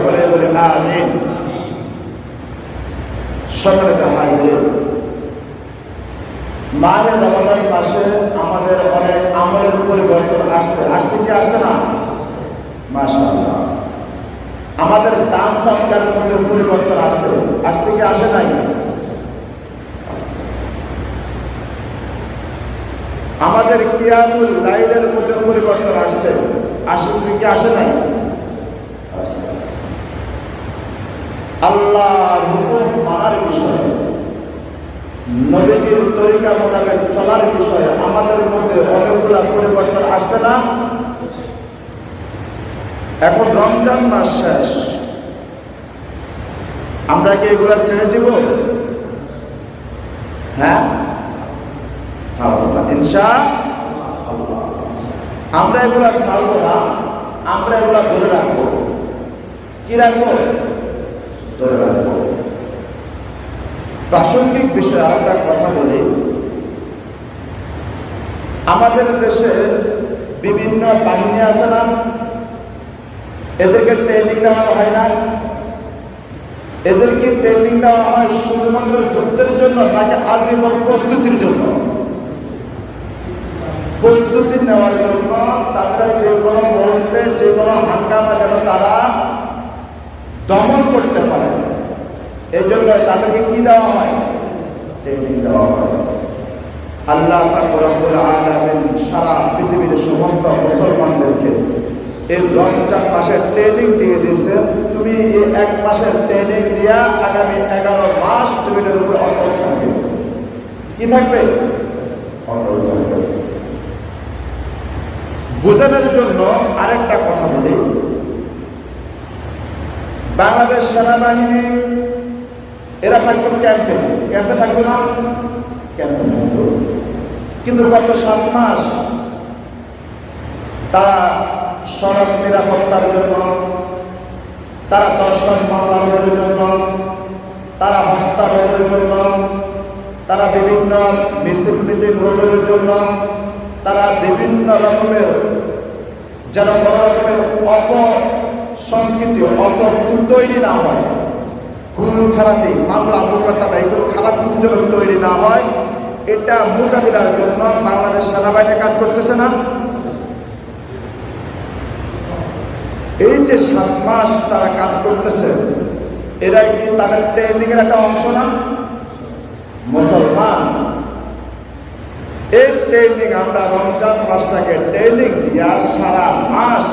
সকলে বলে আমিন। সম্মানিত হাজির, মাহে রমাদান মাসে আমাদের অনেক আমলের পরিবর্তন আসছে কি আসছে না? মাশাআল্লাহ। আমাদের দান সৎকারের মধ্যে পরিবর্তন আসছে কি আসে নাই? আমাদের কিয়ামুল লাইলের মধ্যে পরিবর্তন আসছে কি আসে নাই? আল্লাহর হুকুম মানার বিষয়ে, নবীজির তরিকা মোতাবেক চলার বিষয়ে আমাদের মধ্যে অনেকগুলা পরিবর্তন আসছে না? এখন রমজান মাস শেষ, আমরা কি এগুলা ছেড়ে দিব? হ্যাঁ, ছাড়বো না ইনশাআল্লাহ। আমরা এগুলা ছাড়বো না, আমরা এগুলা ধরে রাখবো। কি রাখবো? ধরে রাখবো। প্রাসঙ্গিক বিষয়ে আরেকটা কথা বলি। আমাদের দেশে বিভিন্ন বাহিনী আছে না, এদেরকে ট্রেনিং দেওয়া হয় না? এদেরকে ট্রেনিং দেওয়া হয় শুধুমাত্র যুদ্ধের জন্য নাকি আজীবন প্রস্তুতির জন্য? প্রস্তুতি নেওয়ার জন্য, তাদের যে কোনো মুহূর্তে যে কোনো হাঙ্গামা যেন তারা দমন করতে পারে, এই জন্য তাদেরকে কি দেওয়া হয়? ট্রেনিং দেওয়া হয়। আল্লাহ রব্বুল আলামিন সারা পৃথিবীর সমস্ত মুসলমানদেরকে এই রমজান মাসের ট্রেনিং দিয়ে দিয়েছেন। তুমি এই 1 মাসের ট্রেনিং দিয়া আগামী 11 মাস তুমি এর উপরে অটল থাকবে। কি থাকবে? অটল থাকবে। বোঝানোর জন্য আরেকটা কথা বলি। বাংলাদেশ সেনাবাহিনী এরা থাকবে ক্যাম্পে থাকবে না? ক্যাম্পে থাকতো, কিন্তু গত 7 মাস তারা সড়ক নিরাপত্তার জন্য, তারা দর্শন মামলা রোধের জন্য, তারা হত্যা রোধের জন্য, তারা বিভিন্ন মিছিল মিটিং রোধের জন্য, তারা বিভিন্ন রকমের যেন কোনো রকমের অপসংস্কৃতি কিছু তৈরি না হয়, খুন খারাপি মামলা মোকদ্দমা এগুলো খারাপ কিছু যেন তৈরি না হয়, এটা মোকাবিলার জন্য বাংলাদেশ সেনাবাহিনী কাজ করতেছে না? এই যে 7 মাস তারা কাজ করতেছে, এরা কি তাদের ট্রেনিং এর একটা অংশ না? মুসলমান, এই ট্রেনিং আমরা রমজান মাসটাকে ট্রেনিং দিয়া সারা মাস